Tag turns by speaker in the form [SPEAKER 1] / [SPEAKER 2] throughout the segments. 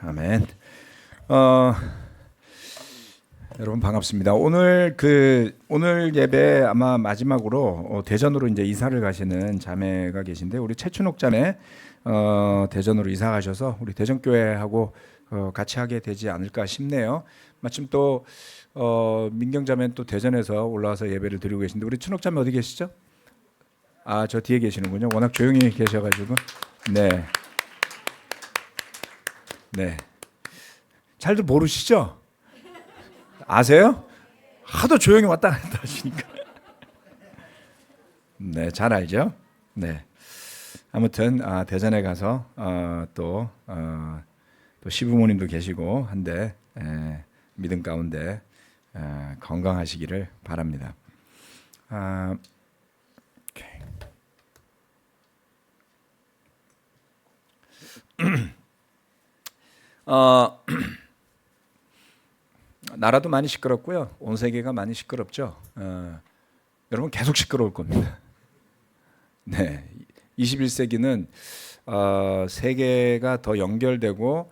[SPEAKER 1] 아멘. 여러분 반갑습니다. 오늘 예배 아마 마지막으로 대전으로 이제 이사를 가시는 자매가 계신데, 우리 최춘옥 자매 대전으로 이사 가셔서 우리 대전 교회하고 같이 하게 되지 않을까 싶네요. 마침 또 민경 자매는 또 대전에서 올라와서 예배를 드리고 계신데, 우리 춘옥 자매 어디 계시죠? 저 뒤에 계시는군요. 워낙 조용히 계셔가지고. 네. 잘들 모르시죠? 아세요? 하도 조용히 왔다 갔다 하시니까. 네, 잘 알죠? 네. 아무튼 대전에 가서 또 시부모님도 계시고 한데 믿음 가운데 건강하시기를 바랍니다. 나라도 많이 시끄럽고요. 온 세계가 많이 시끄럽죠. 여러분 계속 시끄러울 겁니다. 네, 21세기는 세계가 더 연결되고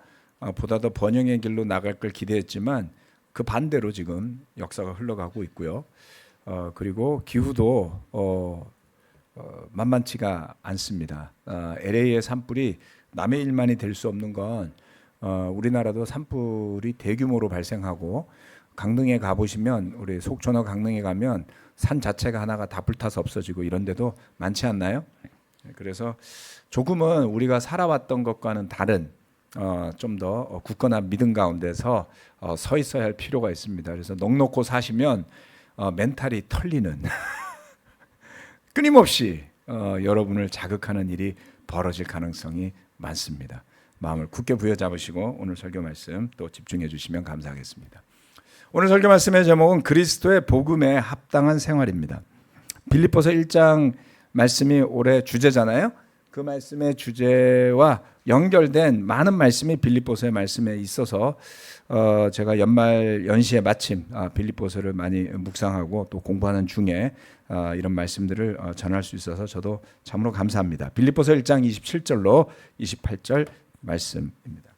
[SPEAKER 1] 보다 더 번영의 길로 나갈 걸 기대했지만 그 반대로 지금 역사가 흘러가고 있고요. 그리고 기후도 만만치가 않습니다. LA의 산불이 남의 일만이 될 수 없는 건 우리나라도 산불이 대규모로 발생하고, 강릉에 가보시면, 우리 속초나 강릉에 가면 산 자체가 하나가 다 불타서 없어지고 이런 데도 많지 않나요? 그래서 조금은 우리가 살아왔던 것과는 다른 좀 더 굳건한 믿음 가운데서 서 있어야 할 필요가 있습니다. 그래서 넋놓고 사시면 멘탈이 털리는 끊임없이 여러분을 자극하는 일이 벌어질 가능성이 많습니다. 마음을 굳게 부여잡으시고 오늘 설교 말씀 또 집중해 주시면 감사하겠습니다. 오늘 설교 말씀의 제목은 그리스도의 복음에 합당한 생활입니다. 빌립보서 1장 말씀이 올해 주제잖아요. 그 말씀의 주제와 연결된 많은 말씀이 빌립보서의 말씀에 있어서 제가 연시에 마침 빌립보서를 많이 묵상하고 또 공부하는 중에 이런 말씀들을 전할 수 있어서 저도 참으로 감사합니다. 빌립보서 1장 27절로 28절 말씀입니다.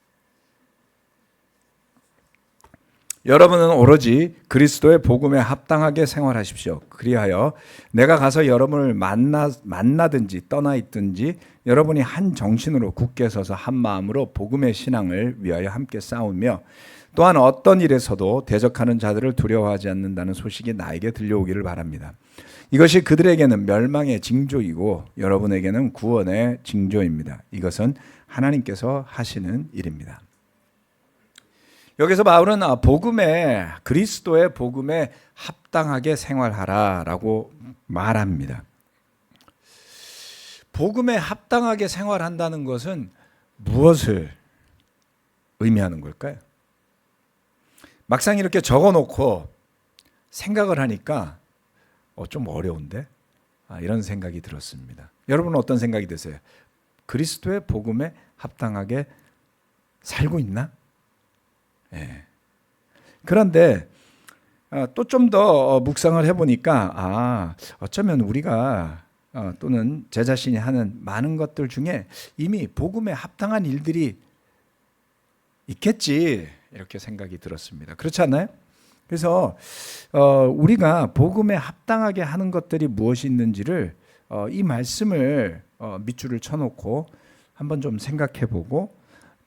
[SPEAKER 1] 여러분은 오로지 그리스도의 복음에 합당하게 생활하십시오. 그리하여 내가 가서 여러분을 만나든지 떠나 있든지 여러분이 한 정신으로 굳게 서서 한 마음으로 복음의 신앙을 위하여 함께 싸우며, 또한 어떤 일에서도 대적하는 자들을 두려워하지 않는다는 소식이 나에게 들려오기를 바랍니다. 이것이 그들에게는 멸망의 징조이고 여러분에게는 구원의 징조입니다. 이것은 하나님께서 하시는 일입니다. 여기서 바울은 그리스도의 복음에 합당하게 생활하라라고 말합니다. 복음에 합당하게 생활한다는 것은 무엇을 의미하는 걸까요? 막상 이렇게 적어놓고 생각을 하니까 좀 어려운데? 이런 생각이 들었습니다. 여러분은 어떤 생각이 드세요? 그리스도의 복음에 합당하게 살고 있나? 예. 그런데 또 좀 더 묵상을 해보니까 어쩌면 우리가 또는 제 자신이 하는 많은 것들 중에 이미 복음에 합당한 일들이 있겠지, 이렇게 생각이 들었습니다. 그렇지 않나요? 그래서 우리가 복음에 합당하게 하는 것들이 무엇이 있는지를 이 말씀을 밑줄을 쳐놓고 한번 좀 생각해보고,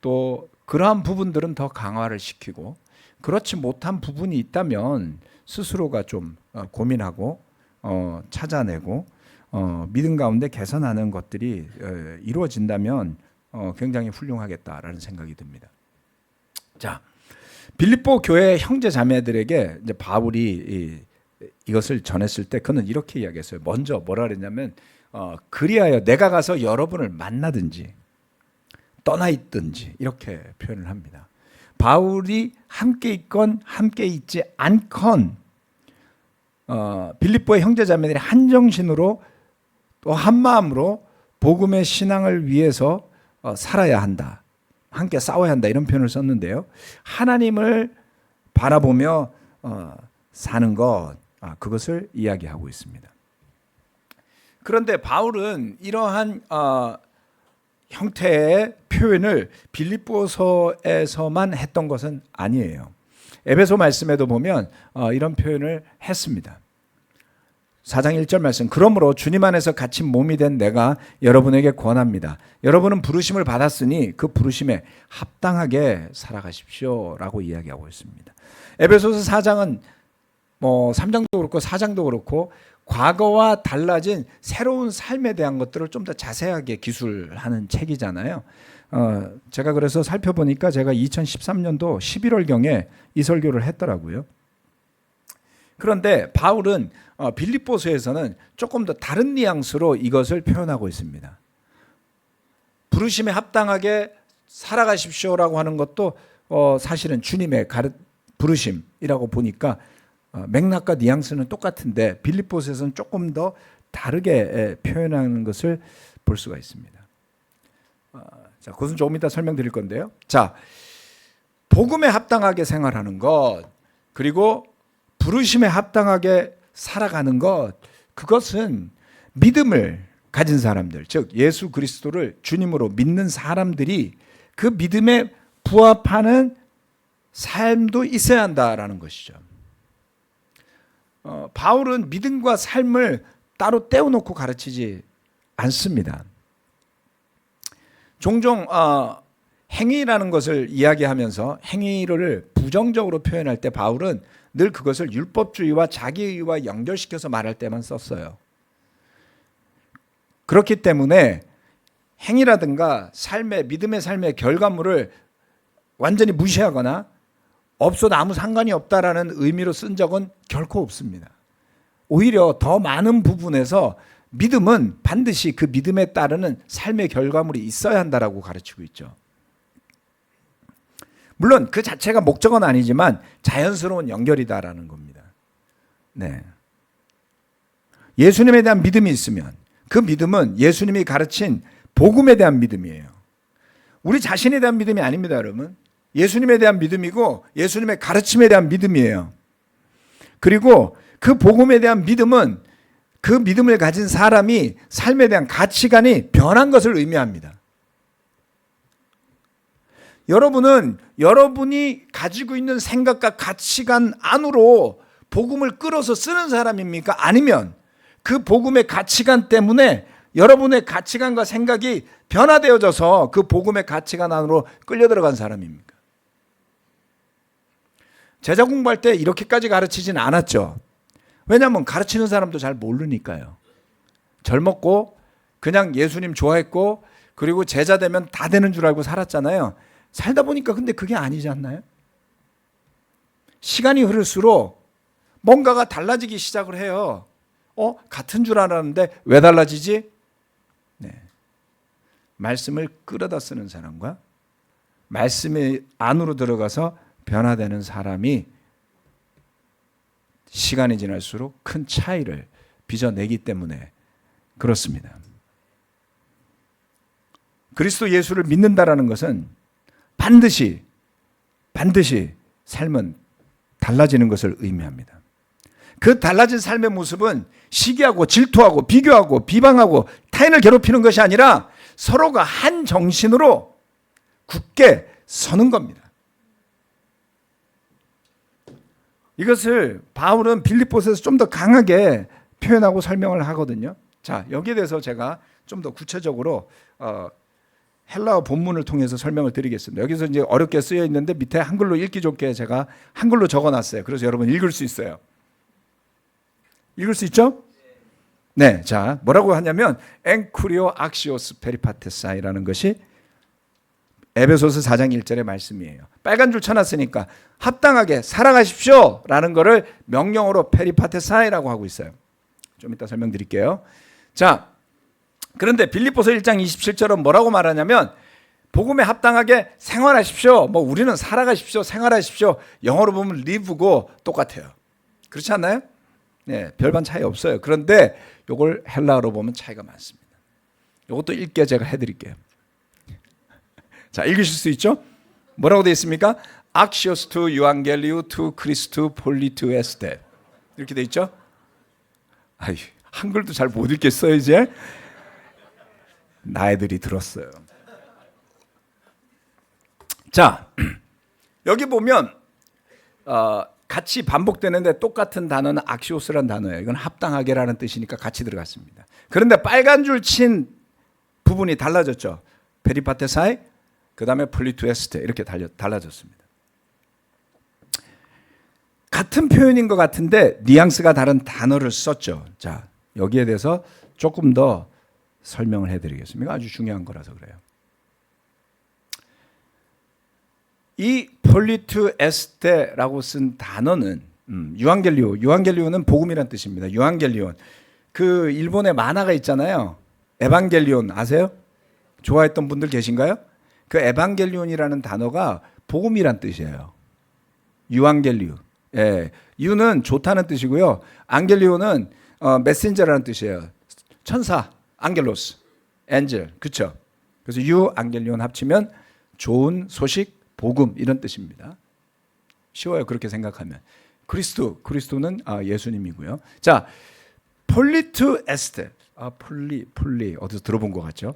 [SPEAKER 1] 또 그러한 부분들은 더 강화를 시키고, 그렇지 못한 부분이 있다면 스스로가 좀 고민하고 찾아내고 믿음 가운데 개선하는 것들이 이루어진다면 굉장히 훌륭하겠다라는 생각이 듭니다. 자, 빌립보 교회 형제 자매들에게 이제 바울이 이것을 전했을 때 그는 이렇게 이야기했어요. 먼저 뭐라 그랬냐면 그리하여 내가 가서 여러분을 만나든지 떠나 있든지, 이렇게 표현을 합니다. 바울이 함께 있건 함께 있지 않건 빌립보의 형제자매들이 한정신으로 또 한마음으로 복음의 신앙을 위해서 살아야 한다, 함께 싸워야 한다, 이런 표현을 썼는데요. 하나님을 바라보며 사는 것, 그것을 이야기하고 있습니다. 그런데 바울은 이러한 형태의 표현을 빌립보서에서만 했던 것은 아니에요. 에베소 말씀에도 보면 이런 표현을 했습니다. 4장 1절 말씀, 그러므로 주님 안에서 갇힌 몸이 된 내가 여러분에게 권합니다. 여러분은 부르심을 받았으니 그 부르심에 합당하게 살아가십시오 라고 이야기하고 있습니다. 에베소서 4장은 3장도 그렇고 4장도 그렇고 과거와 달라진 새로운 삶에 대한 것들을 좀 더 자세하게 기술하는 책이잖아요. 제가 그래서 살펴보니까 제가 2013년도 11월경에 이 설교를 했더라고요. 그런데 바울은 빌립보서에서는 조금 더 다른 뉘앙스로 이것을 표현하고 있습니다. 부르심에 합당하게 살아가십시오라고 하는 것도 사실은 주님의 부르심이라고 보니까 맥락과 뉘앙스는 똑같은데 빌립보서에서는 조금 더 다르게 표현하는 것을 볼 수가 있습니다. 자, 그것은 조금 이따 설명드릴 건데요. 자, 복음에 합당하게 생활하는 것, 그리고 부르심에 합당하게 살아가는 것, 그것은 믿음을 가진 사람들, 즉 예수 그리스도를 주님으로 믿는 사람들이 그 믿음에 부합하는 삶도 있어야 한다라는 것이죠. 바울은 믿음과 삶을 따로 떼어놓고 가르치지 않습니다. 종종 행위라는 것을 이야기하면서 행위를 부정적으로 표현할 때 바울은 늘 그것을 율법주의와 자기의와 연결시켜서 말할 때만 썼어요. 그렇기 때문에 행위라든가 믿음의 삶의 결과물을 완전히 무시하거나 없어도 아무 상관이 없다라는 의미로 쓴 적은 결코 없습니다. 오히려 더 많은 부분에서 믿음은 반드시 그 믿음에 따르는 삶의 결과물이 있어야 한다라고 가르치고 있죠. 물론 그 자체가 목적은 아니지만 자연스러운 연결이다라는 겁니다. 네. 예수님에 대한 믿음이 있으면 그 믿음은 예수님이 가르친 복음에 대한 믿음이에요. 우리 자신에 대한 믿음이 아닙니다, 여러분. 예수님에 대한 믿음이고 예수님의 가르침에 대한 믿음이에요. 그리고 그 복음에 대한 믿음은 그 믿음을 가진 사람이 삶에 대한 가치관이 변한 것을 의미합니다. 여러분은 여러분이 가지고 있는 생각과 가치관 안으로 복음을 끌어서 쓰는 사람입니까? 아니면 그 복음의 가치관 때문에 여러분의 가치관과 생각이 변화되어져서 그 복음의 가치관 안으로 끌려 들어간 사람입니까? 제자 공부할 때 이렇게까지 가르치진 않았죠. 왜냐하면 가르치는 사람도 잘 모르니까요. 젊었고 그냥 예수님 좋아했고 그리고 제자 되면 다 되는 줄 알고 살았잖아요. 살다 보니까 근데 그게 아니지 않나요? 시간이 흐를수록 뭔가가 달라지기 시작을 해요. 같은 줄 알았는데 왜 달라지지? 네. 말씀을 끌어다 쓰는 사람과 말씀의 안으로 들어가서 변화되는 사람이 시간이 지날수록 큰 차이를 빚어내기 때문에 그렇습니다. 그리스도 예수를 믿는다라는 것은 반드시 삶은 달라지는 것을 의미합니다. 그 달라진 삶의 모습은 시기하고 질투하고 비교하고 비방하고 타인을 괴롭히는 것이 아니라 서로가 한 정신으로 굳게 서는 겁니다. 이것을 바울은 빌립보서에서 좀 더 강하게 표현하고 설명을 하거든요. 자, 여기에 대해서 제가 좀 더 구체적으로 헬라어 본문을 통해서 설명을 드리겠습니다. 여기서 이제 어렵게 쓰여 있는데 밑에 한글로 읽기 좋게 제가 한글로 적어놨어요. 그래서 여러분 읽을 수 있어요. 읽을 수 있죠? 네, 자 뭐라고 하냐면 엔쿠리오 악시오스 페리파테사이라는 것이 에베소서 4장 1절의 말씀이에요. 빨간 줄 쳐놨으니까 합당하게 살아가십시오 라는 것을 명령어로 페리파테사이라고 하고 있어요. 좀 이따 설명드릴게요. 자, 그런데 빌립보서 1장 27절은 뭐라고 말하냐면 복음에 합당하게 생활하십시오. 우리는 살아가십시오, 생활하십시오. 영어로 보면 live고 똑같아요. 그렇지 않나요? 네, 별반 차이 없어요. 그런데 이걸 헬라어로 보면 차이가 많습니다. 이것도 읽게 제가 해드릴게요. 자, 읽으실 수 있죠? 뭐라고 되어 있습니까? Axios to Euangeliou to Christou Poli to Este. 이렇게 되어 있죠? 한글도 잘 못 읽겠어요, 이제? 나애들이 들었어요. 자, 여기 보면 같이 반복되는데 똑같은 단어는 악시오스라는 단어예요. 이건 합당하게라는 뜻이니까 같이 들어갔습니다. 그런데 빨간 줄 친 부분이 달라졌죠. 페리파테사이, 그 다음에 폴리투에스테 이렇게 달라졌습니다. 같은 표현인 것 같은데 뉘앙스가 다른 단어를 썼죠. 자, 여기에 대해서 조금 더 설명을 해드리겠습니다. 아주 중요한 거라서 그래요. 이 폴리투에스테라고 쓴 단어는 유앙겔리오는 복음이란 뜻입니다. 유앙겔리온. 그 일본의 만화가 있잖아요. 에반겔리온 아세요? 좋아했던 분들 계신가요? 그 에반겔리온이라는 단어가 복음이란 뜻이에요. 유앙겔리오. 예, 유는 좋다는 뜻이고요. 안겔리오는 메신저라는 뜻이에요. 천사, 안겔로스, 엔젤, 그렇죠? 그래서 유, 안겔리온 합치면 좋은 소식, 복음 이런 뜻입니다. 쉬워요, 그렇게 생각하면. 그리스도는 예수님이고요. 자, 폴리투에스테, 폴리 어디서 들어본 것 같죠?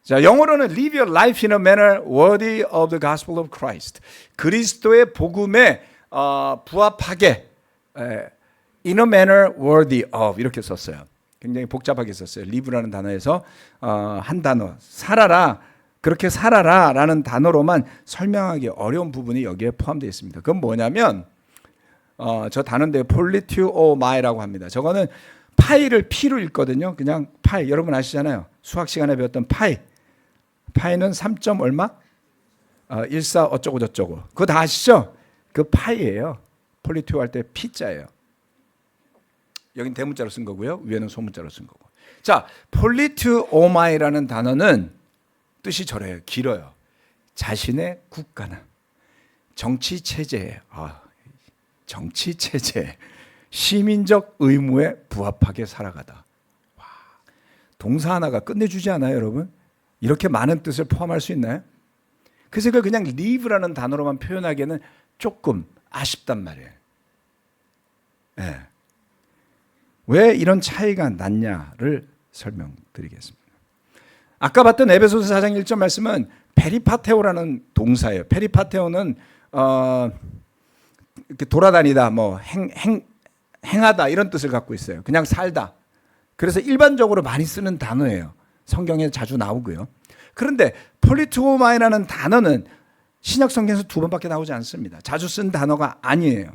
[SPEAKER 1] 자, 영어로는 live your life in a manner worthy of the gospel of Christ. 그리스도의 복음에 부합하게 in a manner worthy of 이렇게 썼어요. 굉장히 복잡하게 썼어요. live라는 단어에서 한 단어 살아라, 그렇게 살아라라는 단어로만 설명하기 어려운 부분이 여기에 포함되어 있습니다. 그건 뭐냐면 저 단어인데 폴리튜오마이라고 합니다. 저거는 파이를 P로 읽거든요. 그냥 파이, 여러분 아시잖아요. 수학 시간에 배웠던 파이는 3. 얼마? 14 어쩌고 저쩌고. 그거 다 아시죠? 그 파이예요. 폴리튜오 할 때 P자예요. 여긴 대문자로 쓴 거고요. 위에는 소문자로 쓴 거고. 자, 폴리튜오마이라는 단어는 뜻이 저래요. 길어요. 자신의 국가나 정치 체제에 정치 체제 시민적 의무에 부합하게 살아가다. 와, 동사 하나가 끝내주지 않아요, 여러분? 이렇게 많은 뜻을 포함할 수 있나요? 그래서 이걸 그냥 live라는 단어로만 표현하기에는 조금 아쉽단 말이에요. 네. 왜 이런 차이가 났냐를 설명드리겠습니다. 아까 봤던 에베소서 4장 1절 말씀은 페리파테오라는 동사예요. 페리파테오는 이렇게 돌아다니다, 행하다 이런 뜻을 갖고 있어요. 그냥 살다. 그래서 일반적으로 많이 쓰는 단어예요. 성경에 자주 나오고요. 그런데 폴리투오마이라는 단어는 신약 성경에서 2번밖에 나오지 않습니다. 자주 쓴 단어가 아니에요.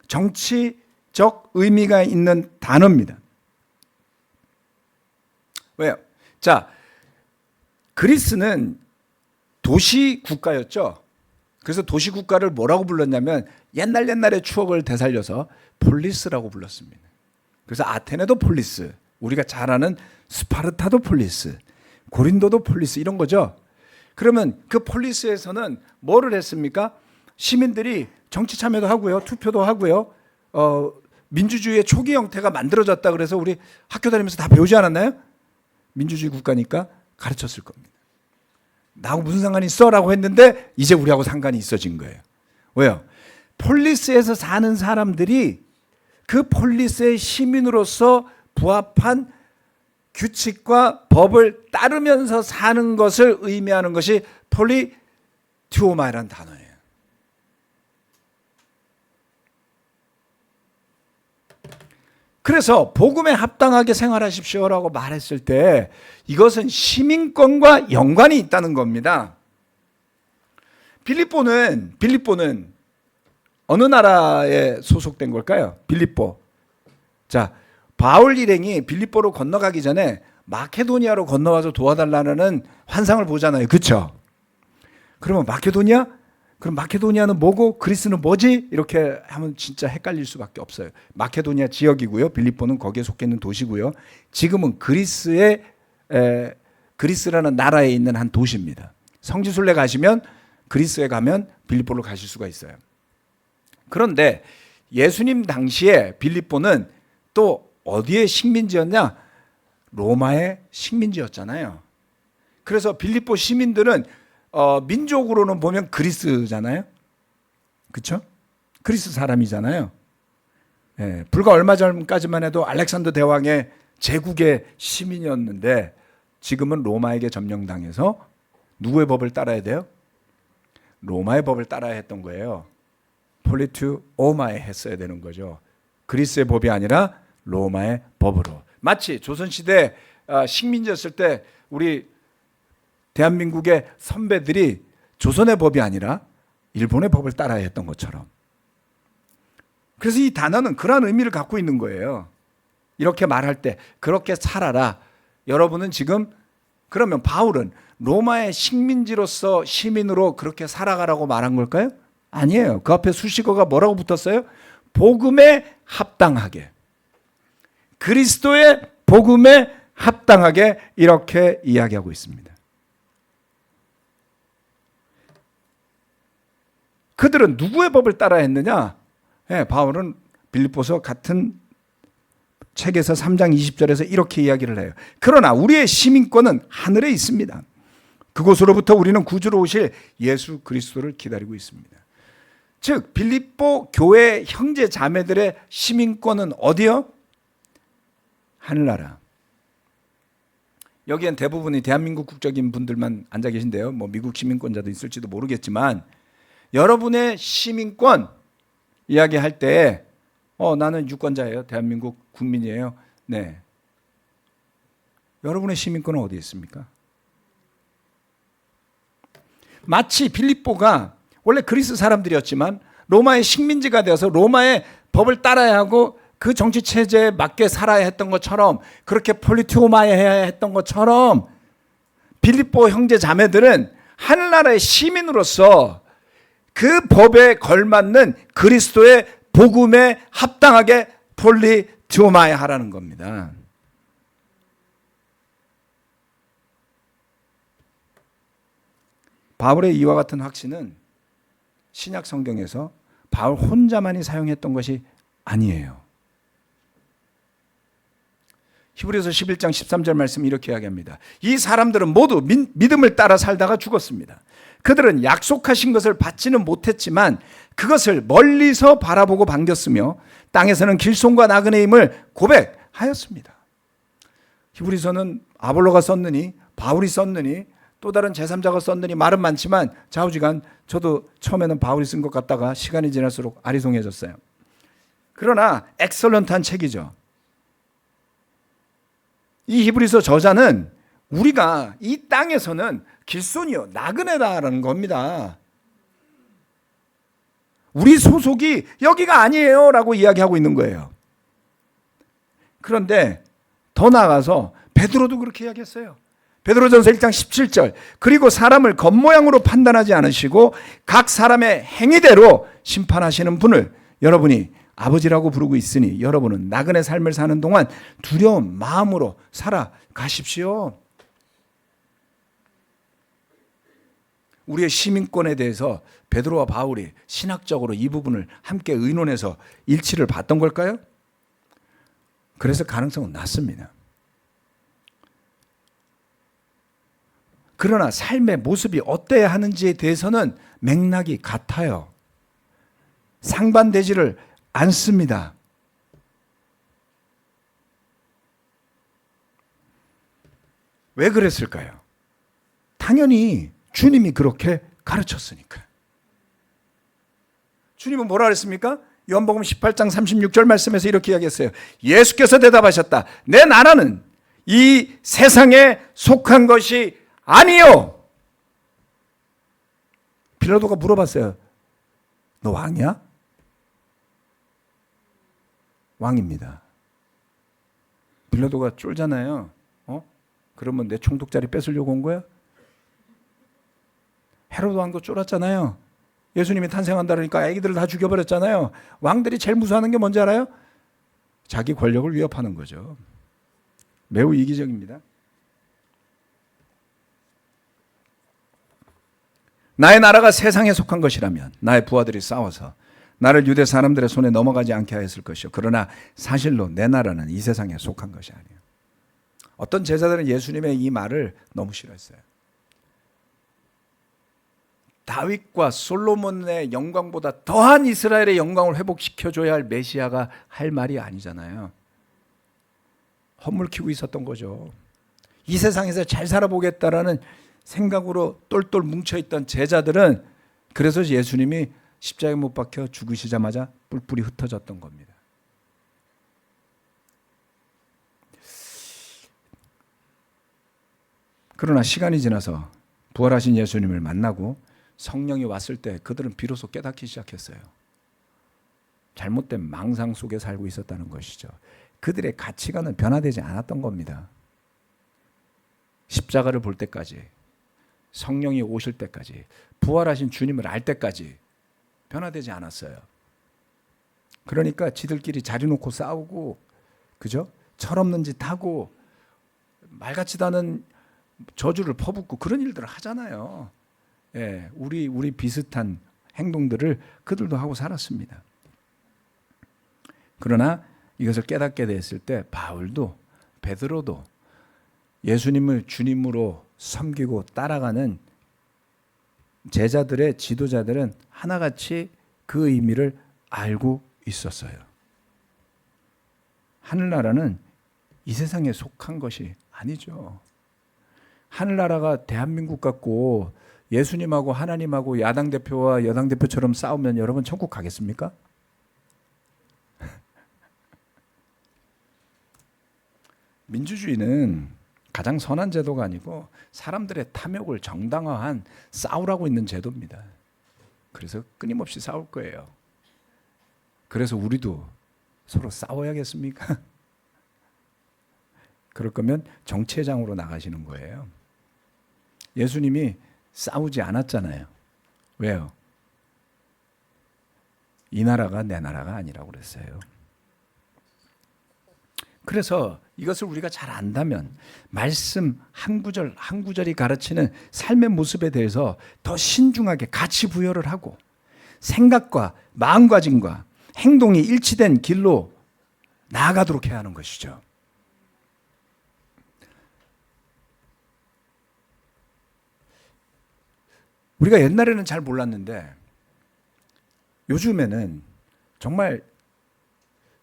[SPEAKER 1] 정치적 의미가 있는 단어입니다. 왜요? 자, 그리스는 도시 국가였죠. 그래서 도시 국가를 뭐라고 불렀냐면 옛날의 추억을 되살려서 폴리스라고 불렀습니다. 그래서 아테네도 폴리스, 우리가 잘 아는 스파르타도 폴리스, 고린도도 폴리스 이런 거죠. 그러면 그 폴리스에서는 뭐를 했습니까? 시민들이 정치 참여도 하고요, 투표도 하고요, 민주주의의 초기 형태가 만들어졌다 그래서 우리 학교 다니면서 다 배우지 않았나요? 민주주의 국가니까 가르쳤을 겁니다. 나하고 무슨 상관이 있어? 라고 했는데 이제 우리하고 상관이 있어진 거예요. 왜요? 폴리스에서 사는 사람들이 그 폴리스의 시민으로서 부합한 규칙과 법을 따르면서 사는 것을 의미하는 것이 폴리튜오마이라는 단어예요. 그래서 복음에 합당하게 생활하십시오라고 말했을 때 이것은 시민권과 연관이 있다는 겁니다. 빌립보는 어느 나라에 소속된 걸까요? 빌립보. 자, 바울 일행이 빌립보로 건너가기 전에 마케도니아로 건너와서 도와달라는 환상을 보잖아요. 그렇죠? 그러면 마케도니아? 그럼 마케도니아는 뭐고 그리스는 뭐지? 이렇게 하면 진짜 헷갈릴 수밖에 없어요. 마케도니아 지역이고요. 빌립보는 거기에 속해 있는 도시고요. 지금은 그리스라는 나라에 있는 한 도시입니다. 성지순례 가시면 그리스에 가면 빌립보로 가실 수가 있어요. 그런데 예수님 당시에 빌립보는 또 어디의 식민지였냐? 로마의 식민지였잖아요. 그래서 빌립보 시민들은 민족으로는 보면 그리스잖아요. 그렇죠? 그리스 사람이잖아요. 예, 불과 얼마 전까지만 해도 알렉산더 대왕의 제국의 시민이었는데 지금은 로마에게 점령당해서 누구의 법을 따라야 돼요? 로마의 법을 따라야 했던 거예요. 폴리투오마에 했어야 되는 거죠. 그리스의 법이 아니라 로마의 법으로. 마치 조선시대 식민지였을 때 우리 대한민국의 선배들이 조선의 법이 아니라 일본의 법을 따라야 했던 것처럼. 그래서 이 단어는 그러한 의미를 갖고 있는 거예요. 이렇게 말할 때 그렇게 살아라. 여러분은 지금 그러면 바울은 로마의 식민지로서 시민으로 그렇게 살아가라고 말한 걸까요? 아니에요. 그 앞에 수식어가 뭐라고 붙었어요? 복음에 합당하게. 그리스도의 복음에 합당하게 이렇게 이야기하고 있습니다. 그들은 누구의 법을 따라 했느냐? 바울은 빌립보서 같은 책에서 3장 20절에서 이렇게 이야기를 해요. 그러나 우리의 시민권은 하늘에 있습니다. 그곳으로부터 우리는 구주로 오실 예수 그리스도를 기다리고 있습니다. 즉 빌립보 교회 형제 자매들의 시민권은 어디요? 하늘나라. 여기엔 대부분이 대한민국 국적인 분들만 앉아 계신데요. 뭐 미국 시민권자도 있을지도 모르겠지만 여러분의 시민권 이야기할 때 나는 유권자예요. 대한민국 국민이에요. 네. 여러분의 시민권은 어디에 있습니까? 마치 빌립보가 원래 그리스 사람들이었지만 로마의 식민지가 되어서 로마의 법을 따라야 하고 그 정치 체제에 맞게 살아야 했던 것처럼 그렇게 폴리티오마에 해야 했던 것처럼 빌립보 형제 자매들은 하늘나라의 시민으로서 그 법에 걸맞는 그리스도의 복음에 합당하게 폴리티오마에 하라는 겁니다. 바울의 이와 같은 확신은 신약 성경에서 바울 혼자만이 사용했던 것이 아니에요. 히브리서 11장 13절 말씀 이렇게 이야기합니다. 이 사람들은 모두 믿음을 따라 살다가 죽었습니다. 그들은 약속하신 것을 받지는 못했지만 그것을 멀리서 바라보고 반겼으며 땅에서는 길손과 나그네의 힘을 고백하였습니다. 히브리서는 아볼로가 썼느니 바울이 썼느니 또 다른 제3자가 썼느니 말은 많지만 좌우지간 저도 처음에는 바울이 쓴 것 같다가 시간이 지날수록 아리송해졌어요. 그러나 엑설런트한 책이죠. 이 히브리서 저자는 우리가 이 땅에서는 길손이요 나그네다라는 겁니다. 우리 소속이 여기가 아니에요 라고 이야기하고 있는 거예요. 그런데 더 나아가서 베드로도 그렇게 이야기했어요. 베드로전서 1장 17절 그리고 사람을 겉모양으로 판단하지 않으시고 각 사람의 행위대로 심판하시는 분을 여러분이 아버지라고 부르고 있으니 여러분은 나그네 삶을 사는 동안 두려운 마음으로 살아가십시오. 우리의 시민권에 대해서 베드로와 바울이 신학적으로 이 부분을 함께 의논해서 일치를 봤던 걸까요? 그래서 가능성은 낮습니다. 그러나 삶의 모습이 어때야 하는지에 대해서는 맥락이 같아요. 상반되지를 않습니다. 왜 그랬을까요? 당연히 주님이 그렇게 가르쳤으니까. 주님은 뭐라 그랬습니까? 요한복음 18장 36절 말씀에서 이렇게 이야기했어요. 예수께서 대답하셨다. 내 나라는 이 세상에 속한 것이 아니요. 빌라도가 물어봤어요. 너 왕이야? 왕입니다. 빌라도가 쫄잖아요. 그러면 내 총독자리 뺏으려고 온 거야? 헤로도 왕도 쫄았잖아요. 예수님이 탄생한다 그러니까 애기들을 다 죽여버렸잖아요. 왕들이 제일 무서워하는 게 뭔지 알아요? 자기 권력을 위협하는 거죠. 매우 이기적입니다. 나의 나라가 세상에 속한 것이라면 나의 부하들이 싸워서 나를 유대 사람들의 손에 넘어가지 않게 하였을 것이요. 그러나 사실로 내 나라는 이 세상에 속한 것이 아니에요. 어떤 제자들은 예수님의 이 말을 너무 싫어했어요. 다윗과 솔로몬의 영광보다 더한 이스라엘의 영광을 회복시켜줘야 할 메시아가 할 말이 아니잖아요. 헛물키고 있었던 거죠. 이 세상에서 잘 살아보겠다라는 생각으로 똘똘 뭉쳐있던 제자들은 그래서 예수님이 십자가에 못 박혀 죽으시자마자 뿔뿔이 흩어졌던 겁니다. 그러나 시간이 지나서 부활하신 예수님을 만나고 성령이 왔을 때 그들은 비로소 깨닫기 시작했어요. 잘못된 망상 속에 살고 있었다는 것이죠. 그들의 가치관은 변화되지 않았던 겁니다. 십자가를 볼 때까지, 성령이 오실 때까지, 부활하신 주님을 알 때까지 변화되지 않았어요. 그러니까 지들끼리 자리 놓고 싸우고, 그죠? 철없는 짓 하고, 말 같지도 않은 저주를 퍼붓고 그런 일들을 하잖아요. 예, 우리 비슷한 행동들을 그들도 하고 살았습니다. 그러나 이것을 깨닫게 됐을 때 바울도 베드로도 예수님을 주님으로 섬기고 따라가는 제자들의 지도자들은 하나같이 그 의미를 알고 있었어요. 하늘나라는 이 세상에 속한 것이 아니죠. 하늘나라가 대한민국 같고 예수님하고 하나님하고 야당 대표와 여당 대표처럼 싸우면 여러분 천국 가겠습니까? 민주주의는 가장 선한 제도가 아니고 사람들의 탐욕을 정당화한 싸우라고 있는 제도입니다. 그래서 끊임없이 싸울 거예요. 그래서 우리도 서로 싸워야겠습니까? 그럴 거면 정치회장으로 나가시는 거예요. 예수님이 싸우지 않았잖아요. 왜요? 이 나라가 내 나라가 아니라고 그랬어요. 그래서 이것을 우리가 잘 안다면 말씀 한 구절 한 구절이 가르치는 삶의 모습에 대해서 더 신중하게 가치 부여를 하고 생각과 마음가짐과 행동이 일치된 길로 나아가도록 해야 하는 것이죠. 우리가 옛날에는 잘 몰랐는데 요즘에는 정말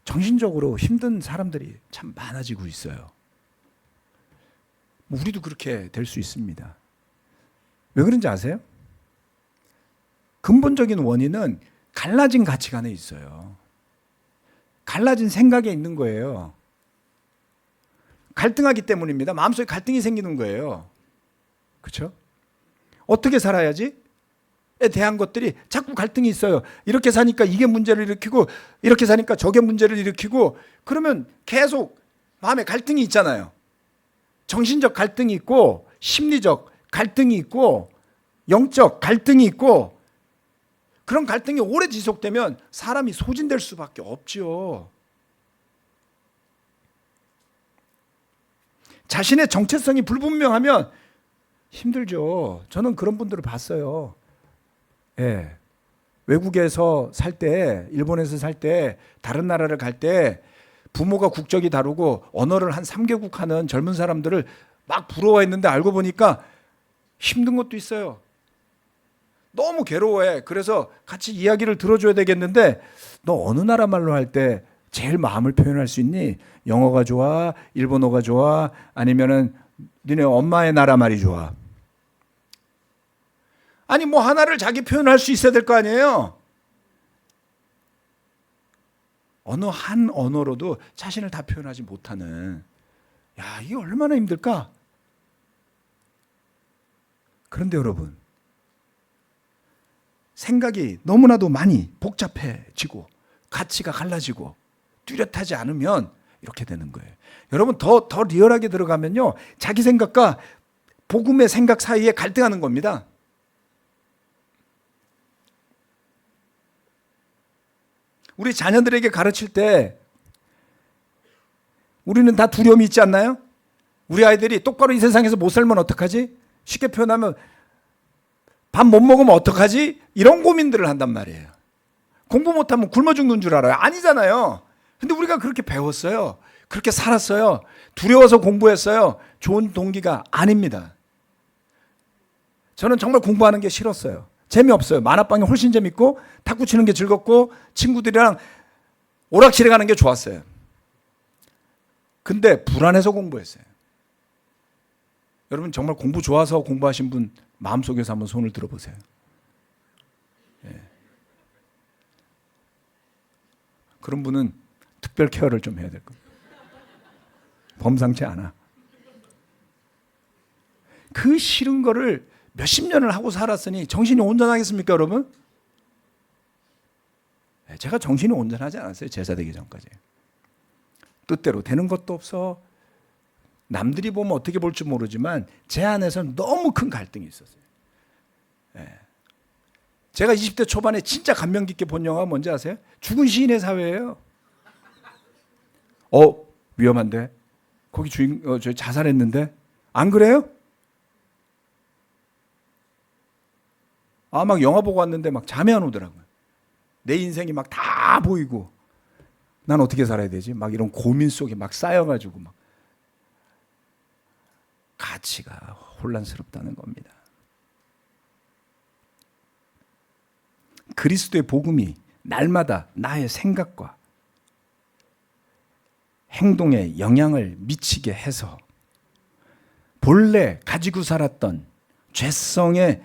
[SPEAKER 1] 정신적으로 힘든 사람들이 참 많아지고 있어요. 우리도 그렇게 될 수 있습니다. 왜 그런지 아세요? 근본적인 원인은 갈라진 가치관에 있어요. 갈라진 생각에 있는 거예요. 갈등하기 때문입니다. 마음속에 갈등이 생기는 거예요. 그렇죠? 어떻게 살아야지? 에 대한 것들이 자꾸 갈등이 있어요. 이렇게 사니까 이게 문제를 일으키고 이렇게 사니까 저게 문제를 일으키고 그러면 계속 마음에 갈등이 있잖아요. 정신적 갈등이 있고 심리적 갈등이 있고 영적 갈등이 있고 그런 갈등이 오래 지속되면 사람이 소진될 수밖에 없죠. 자신의 정체성이 불분명하면 힘들죠. 저는 그런 분들을 봤어요. 예. 외국에서 살 때, 일본에서 살 때, 다른 나라를 갈 때 부모가 국적이 다르고 언어를 한 3개국 하는 젊은 사람들을 막 부러워했는데 알고 보니까 힘든 것도 있어요. 너무 괴로워해. 그래서 같이 이야기를 들어줘야 되겠는데 너 어느 나라 말로 할 때 제일 마음을 표현할 수 있니? 영어가 좋아? 일본어가 좋아? 아니면은 니네 엄마의 나라 말이 좋아? 아니 뭐 하나를 자기 표현할 수 있어야 될 거 아니에요. 어느 한 언어로도 자신을 다 표현하지 못하는 야 이게 얼마나 힘들까? 그런데 여러분 생각이 너무나도 많이 복잡해지고 가치가 갈라지고 뚜렷하지 않으면 이렇게 되는 거예요. 여러분 더 리얼하게 들어가면요 자기 생각과 복음의 생각 사이에 갈등하는 겁니다. 우리 자녀들에게 가르칠 때 우리는 다 두려움이 있지 않나요? 우리 아이들이 똑바로 이 세상에서 못 살면 어떡하지? 쉽게 표현하면 밥 못 먹으면 어떡하지? 이런 고민들을 한단 말이에요. 공부 못하면 굶어 죽는 줄 알아요. 아니잖아요. 근데 우리가 그렇게 배웠어요. 그렇게 살았어요. 두려워서 공부했어요. 좋은 동기가 아닙니다. 저는 정말 공부하는 게 싫었어요. 재미없어요. 만화방이 훨씬 재밌고 탁구 치는 게 즐겁고 친구들이랑 오락실에 가는 게 좋았어요. 근데 불안해서 공부했어요. 여러분 정말 공부 좋아서 공부하신 분 마음속에서 한번 손을 들어보세요. 그런 분은 특별 케어를 좀 해야 될 겁니다. 범상치 않아. 그 싫은 거를 몇십 년을 하고 살았으니 정신이 온전하겠습니까, 여러분? 제가 정신이 온전하지 않았어요. 제자 되기 전까지. 뜻대로 되는 것도 없어. 남들이 보면 어떻게 볼지 모르지만 제 안에서는 너무 큰 갈등이 있었어요. 제가 20대 초반에 진짜 감명 깊게 본 영화가 뭔지 아세요? 죽은 시인의 사회예요. 위험한데? 거기 저 자살했는데? 안 그래요? 막 영화 보고 왔는데 막 잠이 안 오더라고요. 내 인생이 막 다 보이고 난 어떻게 살아야 되지? 막 이런 고민 속에 막 쌓여가지고 막 가치가 혼란스럽다는 겁니다. 그리스도의 복음이 날마다 나의 생각과 행동에 영향을 미치게 해서 본래 가지고 살았던 죄성에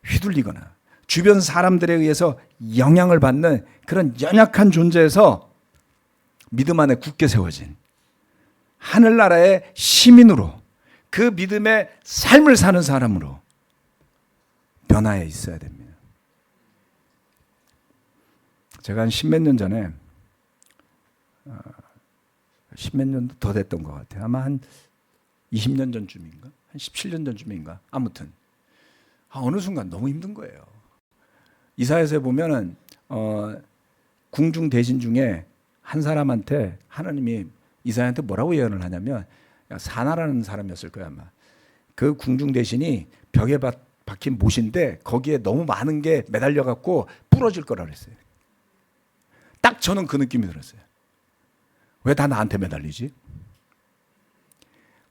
[SPEAKER 1] 휘둘리거나 주변 사람들에 의해서 영향을 받는 그런 연약한 존재에서 믿음 안에 굳게 세워진 하늘나라의 시민으로 그 믿음의 삶을 사는 사람으로 변화해 있어야 됩니다. 제가 한 십몇 년 전에 십몇 년도 더 됐던 것 같아요. 아마 한 20년 전쯤인가? 한 17년 전쯤인가? 아무튼 어느 순간 너무 힘든 거예요. 이사야서에 보면은 궁중 대신 중에 한 사람한테 하나님이 이사야한테 뭐라고 예언을 하냐면 사나라는 사람이었을 거야 아마. 그 궁중 대신이 벽에 박힌 못인데 거기에 너무 많은 게 매달려 갖고 부러질 거라 그랬어요. 딱 저는 그 느낌이 들었어요. 왜 다 나한테 매달리지?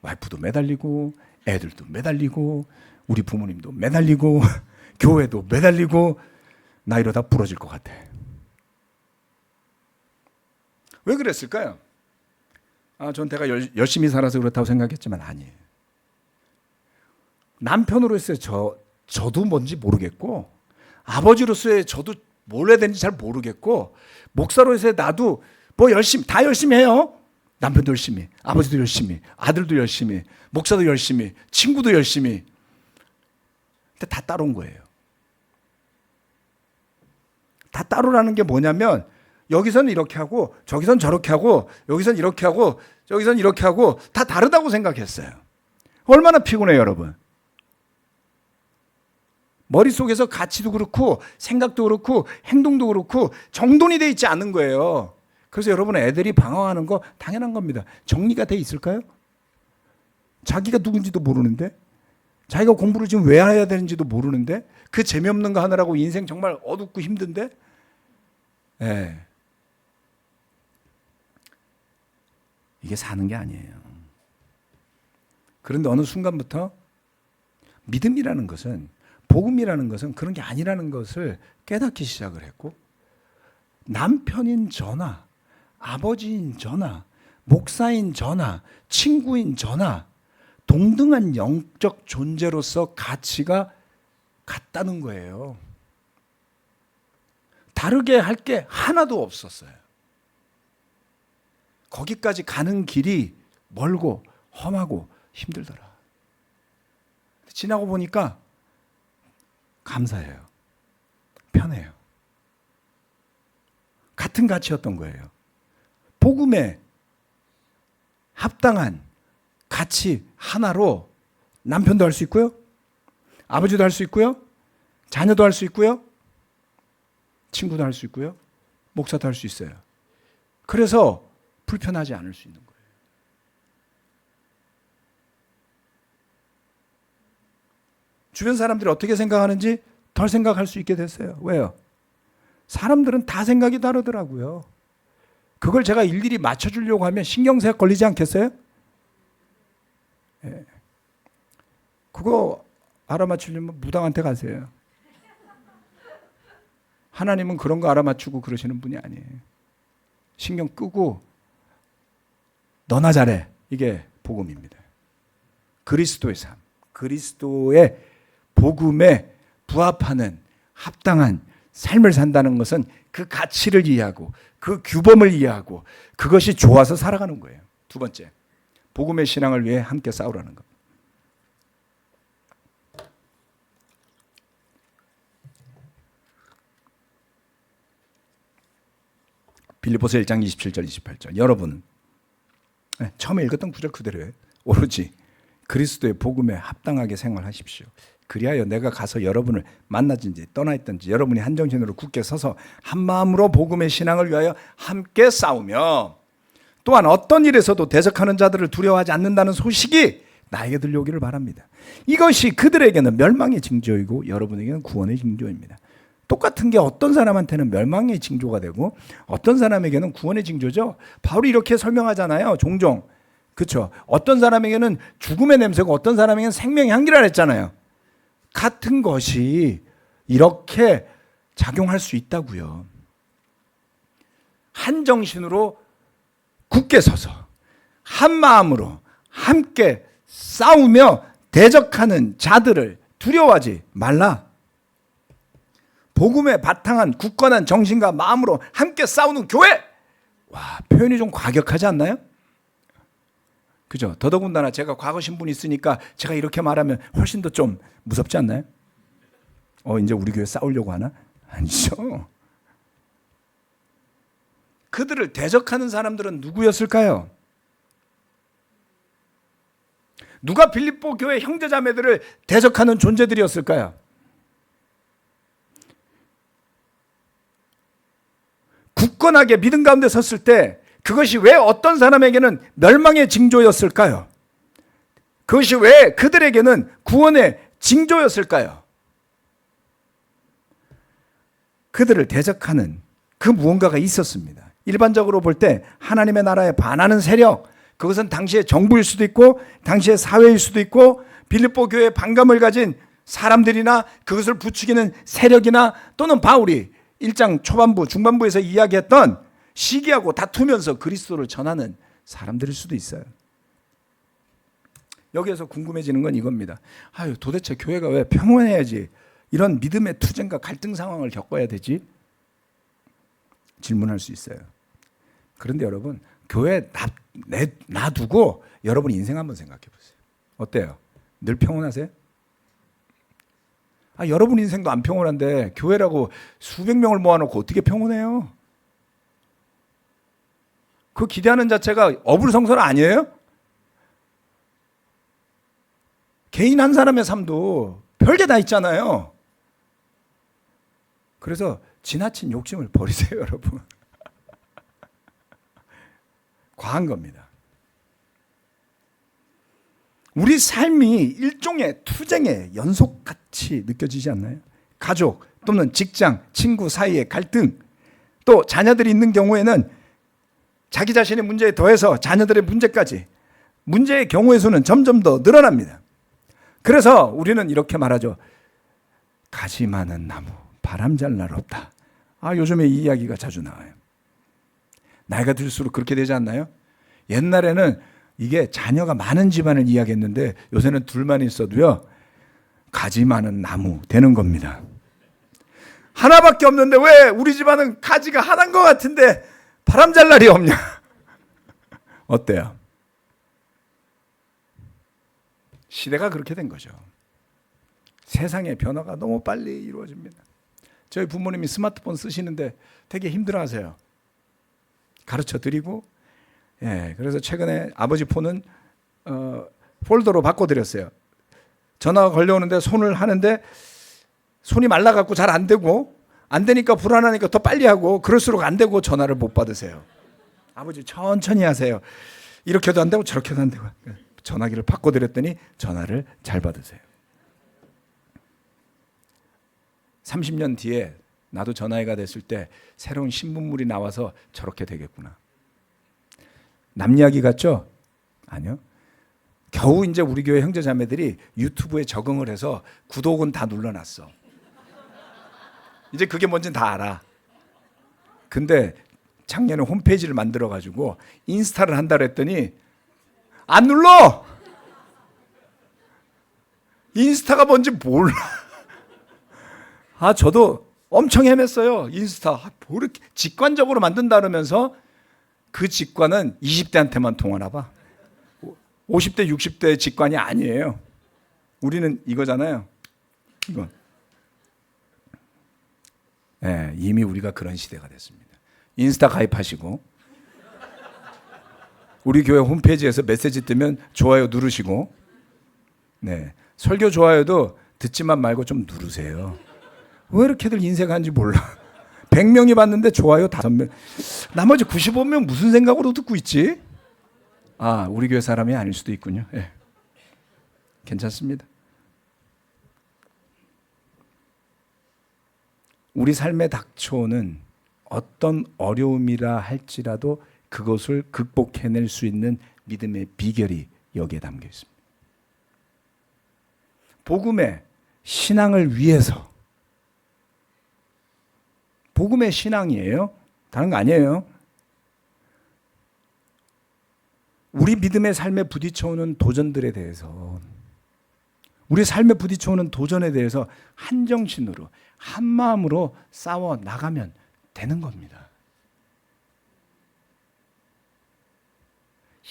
[SPEAKER 1] 와이프도 매달리고 애들도 매달리고 우리 부모님도 매달리고 교회도 매달리고 나 이러다 부러질 것 같아. 왜 그랬을까요? 전 내가 열심히 살아서 그렇다고 생각했지만 아니에요. 남편으로서의 저도 뭔지 모르겠고 아버지로서의 저도 뭘 해야 되는지 잘 모르겠고 목사로서의 나도 뭐 다 열심히 해요. 남편도 열심히, 아버지도 열심히, 아들도 열심히, 목사도 열심히, 친구도 열심히. 근데 다 따로인 거예요. 다 따로라는 게 뭐냐면 여기서는 이렇게 하고 저기선 저렇게 하고 여기선 이렇게 하고 저기선 이렇게 하고 다 다르다고 생각했어요. 얼마나 피곤해요, 여러분. 머릿속에서 가치도 그렇고 생각도 그렇고 행동도 그렇고 정돈이 돼 있지 않은 거예요. 그래서 여러분 애들이 방황하는 거 당연한 겁니다. 정리가 돼 있을까요? 자기가 누군지도 모르는데 자기가 공부를 지금 왜 해야 되는지도 모르는데 그 재미없는 거 하느라고 인생 정말 어둡고 힘든데 이게 사는 게 아니에요. 그런데 어느 순간부터 믿음이라는 것은 복음이라는 것은 그런 게 아니라는 것을 깨닫기 시작을 했고 남편인 저나 아버지인 저나 목사인 저나 친구인 저나 동등한 영적 존재로서 가치가 같다는 거예요. 다르게 할 게 하나도 없었어요. 거기까지 가는 길이 멀고 험하고 힘들더라. 지나고 보니까 감사해요. 편해요. 같은 가치였던 거예요. 복음에 합당한 가치 하나로 남편도 할 수 있고요. 아버지도 할 수 있고요. 자녀도 할 수 있고요. 친구도 할 수 있고요. 목사도 할 수 있어요. 그래서 불편하지 않을 수 있는 거예요. 주변 사람들이 어떻게 생각하는지 덜 생각할 수 있게 됐어요. 왜요? 사람들은 다 생각이 다르더라고요. 그걸 제가 일일이 맞춰주려고 하면 신경쇠 걸리지 않겠어요? 예. 그거 알아맞추려면 무당한테 가세요. 하나님은 그런 거 알아맞추고 그러시는 분이 아니에요. 신경 끄고 너나 잘해. 이게 복음입니다. 그리스도의 삶, 그리스도의 복음에 부합하는 합당한 삶을 산다는 것은 그 가치를 이해하고 그 규범을 이해하고 그것이 좋아서 살아가는 거예요. 두 번째, 복음의 신앙을 위해 함께 싸우라는 것. 빌립보서 1장 27절 28절. 여러분 처음에 읽었던 구절 그대로예요. 오로지 그리스도의 복음에 합당하게 생활하십시오. 그리하여 내가 가서 여러분을 만나든지 떠나있든지 여러분이 한정신으로 굳게 서서 한마음으로 복음의 신앙을 위하여 함께 싸우며 또한 어떤 일에서도 대적하는 자들을 두려워하지 않는다는 소식이 나에게 들려오기를 바랍니다. 이것이 그들에게는 멸망의 징조이고 여러분에게는 구원의 징조입니다. 똑같은 게 어떤 사람한테는 멸망의 징조가 되고 어떤 사람에게는 구원의 징조죠. 바울이 이렇게 설명하잖아요. 종종. 그렇죠. 어떤 사람에게는 죽음의 냄새고 어떤 사람에게는 생명의 향기라 했잖아요. 같은 것이 이렇게 작용할 수 있다고요. 한 정신으로 굳게 서서 한 마음으로 함께 싸우며 대적하는 자들을 두려워하지 말라. 복음에 바탕한 굳건한 정신과 마음으로 함께 싸우는 교회. 와, 표현이 좀 과격하지 않나요? 그죠? 더더군다나 제가 과거 신분이 있으니까 제가 이렇게 말하면 훨씬 더 좀 무섭지 않나요? 이제 우리 교회 싸우려고 하나? 아니죠. 그들을 대적하는 사람들은 누구였을까요? 누가 빌립보 교회 형제자매들을 대적하는 존재들이었을까요? 굳건하게 믿음 가운데 섰을 때 그것이 왜 어떤 사람에게는 멸망의 징조였을까요? 그것이 왜 그들에게는 구원의 징조였을까요? 그들을 대적하는 그 무언가가 있었습니다. 일반적으로 볼 때 하나님의 나라에 반하는 세력, 그것은 당시의 정부일 수도 있고 당시의 사회일 수도 있고 빌립보 교회에 반감을 가진 사람들이나 그것을 부추기는 세력이나 또는 바울이 1장 초반부 중반부에서 이야기했던 시기하고 다투면서 그리스도를 전하는 사람들일 수도 있어요. 여기에서 궁금해지는 건 이겁니다. 도대체 교회가 왜 평온해야지 이런 믿음의 투쟁과 갈등 상황을 겪어야 되지? 질문할 수 있어요. 그런데 여러분, 교회 놔두고 여러분 인생 한번 생각해 보세요. 어때요? 늘 평온하세요? 여러분 인생도 안 평온한데 교회라고 수백 명을 모아놓고 어떻게 평온해요? 그 기대하는 자체가 어불성설 아니에요? 개인 한 사람의 삶도 별게 다 있잖아요. 그래서 지나친 욕심을 버리세요, 여러분. 과한 겁니다. 우리 삶이 일종의 투쟁의 연속같이 느껴지지 않나요? 가족 또는 직장, 친구 사이의 갈등, 또 자녀들이 있는 경우에는 자기 자신의 문제에 더해서 자녀들의 문제까지, 문제의 경우의 수는 점점 더 늘어납니다. 그래서 우리는 이렇게 말하죠. 가지 많은 나무, 바람 잘 날 없다. 요즘에 이 이야기가 자주 나와요. 나이가 들수록 그렇게 되지 않나요? 옛날에는 이게 자녀가 많은 집안을 이야기했는데 요새는 둘만 있어도요, 가지 많은 나무 되는 겁니다. 하나밖에 없는데 왜 우리 집안은 가지가 하나인 것 같은데 바람 잘 날이 없냐? 어때요? 시대가 그렇게 된 거죠. 세상의 변화가 너무 빨리 이루어집니다. 저희 부모님이 스마트폰 쓰시는데 되게 힘들어하세요. 가르쳐드리고, 그래서 최근에 아버지 폰은 폴더로 바꿔드렸어요. 전화가 걸려오는데 손을 하는데 손이 말라갖고 잘 안 되고, 안 되니까 불안하니까 더 빨리 하고, 그럴수록 안 되고 전화를 못 받으세요. 아버지 천천히 하세요. 이렇게도 안 되고 저렇게도 안 되고. 전화기를 바꿔드렸더니 전화를 잘 받으세요. 30년 뒤에 나도 전화기가 됐을 때 새로운 신문물이 나와서 저렇게 되겠구나. 남 이야기 같죠? 아니요. 겨우 이제 우리 교회 형제자매들이 유튜브에 적응을 해서 구독은 다 눌러놨어. 이제 그게 뭔지는 다 알아. 근데 작년에 홈페이지를 만들어가지고 인스타를 한다 그랬더니 안 눌러! 인스타가 뭔지 몰라. 저도 엄청 헤맸어요. 인스타. 뭐 이렇게 직관적으로 만든다 그러면서 그 직관은 20대한테만 통하나 봐. 50대, 60대의 직관이 아니에요. 우리는 이거잖아요. 이거. 네, 이미 우리가 그런 시대가 됐습니다. 인스타 가입하시고 우리 교회 홈페이지에서 메시지 뜨면 좋아요 누르시고, 네, 설교 좋아요도 듣지만 말고 좀 누르세요. 왜 이렇게들 인색한지 몰라. 100명이 봤는데 좋아요 5명. 나머지 95명 무슨 생각으로 듣고 있지? 아, 우리 교회 사람이 아닐 수도 있군요. 네. 괜찮습니다. 우리 삶에 닥쳐오는 어떤 어려움이라 할지라도 그것을 극복해낼 수 있는 믿음의 비결이 여기에 담겨 있습니다. 복음의 신앙을 위해서, 복음의 신앙이에요. 다른 거 아니에요. 우리 믿음의 삶에 부딪혀오는 도전들에 대해서, 우리 삶에 부딪혀오는 도전에 대해서 한정신으로, 한마음으로 싸워 나가면 되는 겁니다.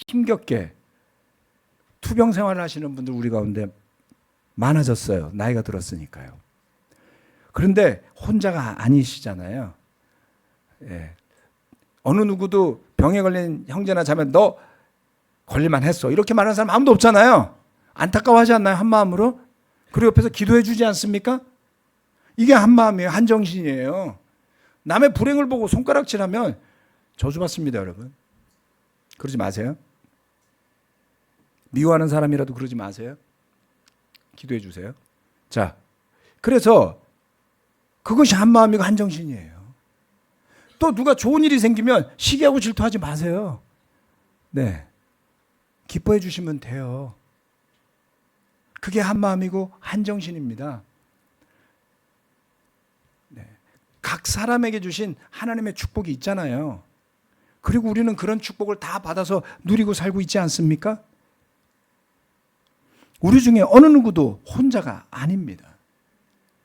[SPEAKER 1] 힘겹게 투병 생활을 하시는 분들 우리 가운데 많아졌어요. 나이가 들었으니까요. 그런데 혼자가 아니시잖아요. 예. 어느 누구도 병에 걸린 형제나 자매 너 걸릴만 했어 이렇게 말하는 사람 아무도 없잖아요. 안타까워하지 않나요? 한마음으로? 그리고 옆에서 기도해 주지 않습니까? 이게 한마음이에요. 한정신이에요. 남의 불행을 보고 손가락질하면 저주받습니다, 여러분. 그러지 마세요. 미워하는 사람이라도 그러지 마세요. 기도해 주세요. 자, 그래서 그것이 한마음이고 한정신이에요. 또 누가 좋은 일이 생기면 시기하고 질투하지 마세요. 네, 기뻐해 주시면 돼요. 그게 한마음이고 한정신입니다. 네. 각 사람에게 주신 하나님의 축복이 있잖아요. 그리고 우리는 그런 축복을 다 받아서 누리고 살고 있지 않습니까? 우리 중에 어느 누구도 혼자가 아닙니다.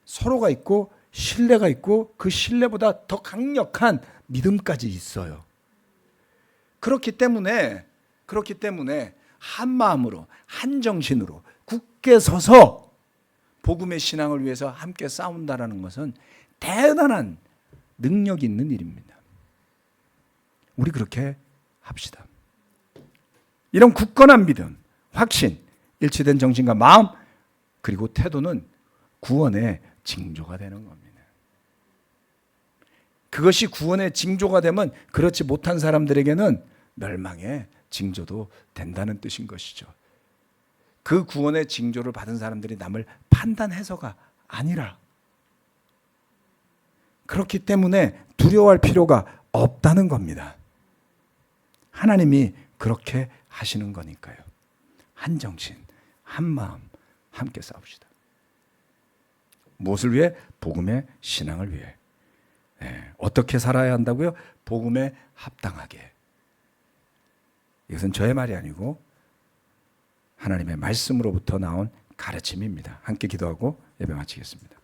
[SPEAKER 1] 서로가 있고 신뢰가 있고 그 신뢰보다 더 강력한 믿음까지 있어요. 그렇기 때문에 한마음으로 한정신으로 굳게 서서 복음의 신앙을 위해서 함께 싸운다라는 것은 대단한 능력이 있는 일입니다. 우리 그렇게 합시다. 이런 굳건한 믿음, 확신, 일치된 정신과 마음, 그리고 태도는 구원의 징조가 되는 겁니다. 그것이 구원의 징조가 되면 그렇지 못한 사람들에게는 멸망의 징조도 된다는 뜻인 것이죠. 그 구원의 징조를 받은 사람들이 남을 판단해서가 아니라, 그렇기 때문에 두려워할 필요가 없다는 겁니다. 하나님이 그렇게 하시는 거니까요. 한정신, 한마음, 함께 싸웁시다. 무엇을 위해? 복음의 신앙을 위해. 네. 어떻게 살아야 한다고요? 복음에 합당하게. 이것은 저의 말이 아니고 하나님의 말씀으로부터 나온 가르침입니다. 함께 기도하고 예배 마치겠습니다.